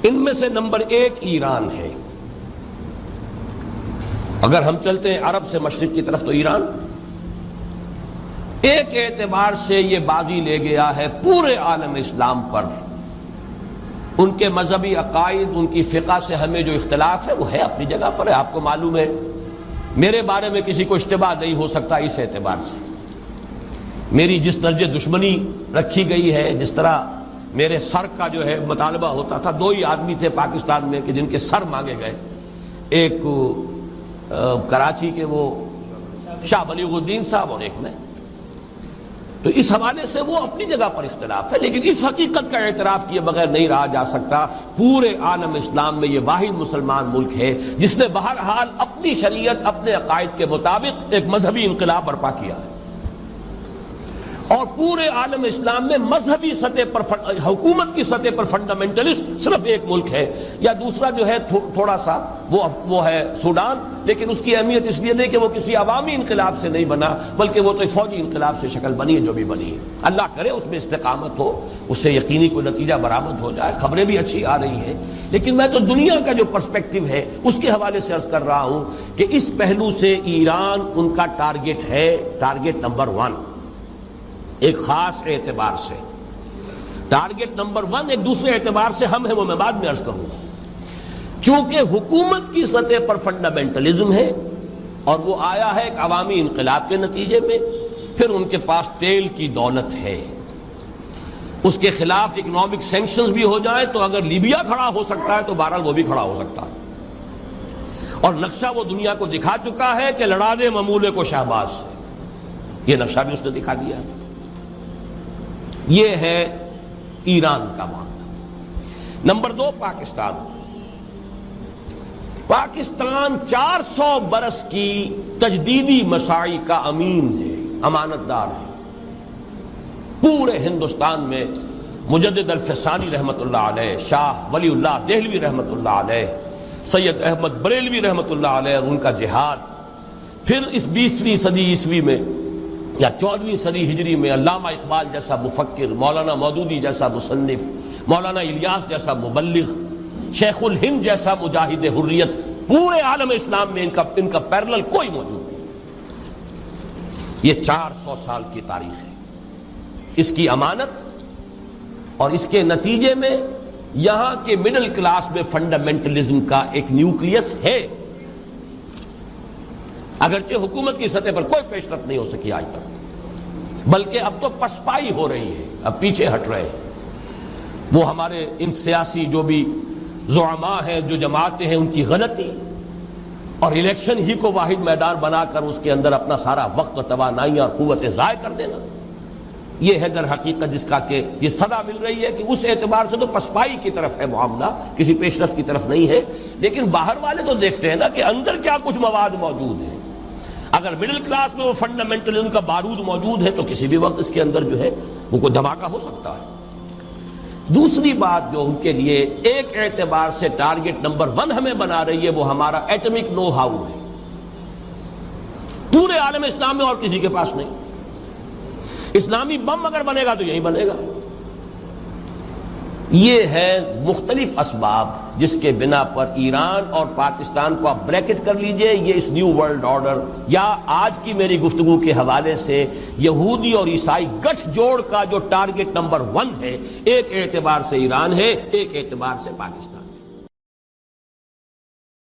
ان میں سے نمبر 1 ایران ہے. اگر ہم چلتے ہیں عرب سے مشرق کی طرف تو ایران ایک اعتبار سے یہ بازی لے گیا ہے پورے عالم اسلام پر. ان کے مذہبی عقائد، ان کی فقہ سے ہمیں جو اختلاف ہے وہ ہے اپنی جگہ پر ہے. آپ کو معلوم ہے میرے بارے میں کسی کو اشتباہ نہیں ہو سکتا اس اعتبار سے. میری جس درجے دشمنی رکھی گئی ہے، جس طرح میرے سر کا جو ہے مطالبہ ہوتا تھا. 2 ہی آدمی تھے پاکستان میں کہ جن کے سر مانگے گئے، ایک کراچی کے وہ شاہ بلیغ الدین صاحب اور ایک میں. تو اس حوالے سے وہ اپنی جگہ پر اختلاف ہے، لیکن اس حقیقت کا اعتراف کیے بغیر نہیں رہا جا سکتا پورے عالم اسلام میں یہ واحد مسلمان ملک ہے جس نے بہرحال اپنی شریعت، اپنے عقائد کے مطابق ایک مذہبی انقلاب برپا کیا ہے. اور پورے عالم اسلام میں مذہبی سطح پر حکومت کی سطح پر فنڈامنٹلسٹ صرف ایک ملک ہے، یا دوسرا جو ہے تھوڑا سا وہ ہے سوڈان، لیکن اس کی اہمیت اس لیے نہیں کہ وہ کسی عوامی انقلاب سے نہیں بنا، بلکہ وہ تو ایک فوجی انقلاب سے شکل بنی ہے جو بھی بنی ہے. اللہ کرے اس میں استقامت ہو، اس سے یقینی کوئی نتیجہ برآمد ہو جائے. خبریں بھی اچھی آ رہی ہیں، لیکن میں تو دنیا کا جو پرسپیکٹو ہے اس کے حوالے سے عرض کر رہا ہوں کہ اس پہلو سے ایران ان کا ٹارگٹ ہے، ٹارگٹ نمبر 1 ایک خاص اعتبار سے. ٹارگٹ نمبر 1 ایک دوسرے اعتبار سے ہم ہیں، وہ میں بعد میں عرض کروں گا. چونکہ حکومت کی سطح پر فنڈامنٹلزم ہے اور وہ آیا ہے ایک عوامی انقلاب کے نتیجے میں، پھر ان کے پاس تیل کی دولت ہے. اس کے خلاف اکنامک سینکشنز بھی ہو جائیں تو اگر لیبیا کھڑا ہو سکتا ہے تو بہرحال وہ بھی کھڑا ہو سکتا ہے. اور نقشہ وہ دنیا کو دکھا چکا ہے کہ لڑا دے ممولے کو شہباز سے. یہ نقشہ بھی اس نے دکھا دیا ہے. یہ ہے ایران کا معاملہ. نمبر 2 پاکستان. پاکستان 400 برس کی تجدیدی مساعی کا امین ہے، امانت دار ہے. پورے ہندوستان میں مجدد الفسانی رحمت اللہ علیہ، شاہ ولی اللہ دہلوی رحمت اللہ علیہ، سید احمد بریلوی رحمت اللہ علیہ، ان کا جہاد. پھر اس 20ویں صدی عیسوی میں یا 14ویں صدی ہجری میں علامہ اقبال جیسا مفکر، مولانا مودودی جیسا مصنف، مولانا الیاس جیسا مبلغ، شیخ الہند جیسا مجاہد حریت. پورے عالم اسلام میں ان کا پیرلل کوئی موجود نہیں. یہ 400 سال کی تاریخ ہے. اس کی امانت اور اس کے نتیجے میں یہاں کے مڈل کلاس میں فنڈامنٹلزم کا ایک نیوکلیس ہے. اگرچہ حکومت کی سطح پر کوئی پیش رفت نہیں ہو سکی آج تک، بلکہ اب تو پسپائی ہو رہی ہے، اب پیچھے ہٹ رہے ہیں. وہ ہمارے ان سیاسی جو بھی زعماء ہیں، جو جماعتیں ہیں، ان کی غلطی اور الیکشن ہی کو واحد میدان بنا کر اس کے اندر اپنا سارا وقت و توانائی اور قوتیں ضائع کر دینا، یہ ہے در حقیقت جس کا کہ یہ صدا مل رہی ہے کہ اس اعتبار سے تو پسپائی کی طرف ہے معاملہ، کسی پیش رفت کی طرف نہیں ہے. لیکن باہر والے تو دیکھتے ہیں نا کہ اندر کیا کچھ مواد موجود ہے. اگر مڈل کلاس میں وہ فنڈامنٹلزم کا بارود موجود ہے تو کسی بھی وقت اس کے اندر جو ہے وہ کوئی دھماکہ ہو سکتا ہے. دوسری بات جو ان کے لیے ایک اعتبار سے ٹارگٹ نمبر 1 ہمیں بنا رہی ہے وہ ہمارا ایٹمک نو ہاؤ ہے. پورے عالم اسلام میں اور کسی کے پاس نہیں. اسلامی بم اگر بنے گا تو یہی بنے گا. یہ ہے مختلف اسباب جس کے بنا پر ایران اور پاکستان کو آپ بریکٹ کر لیجئے. یہ اس نیو ورلڈ آرڈر یا آج کی میری گفتگو کے حوالے سے یہودی اور عیسائی گٹھ جوڑ کا جو ٹارگٹ نمبر 1 ہے، ایک اعتبار سے ایران ہے، ایک اعتبار سے پاکستان ہے.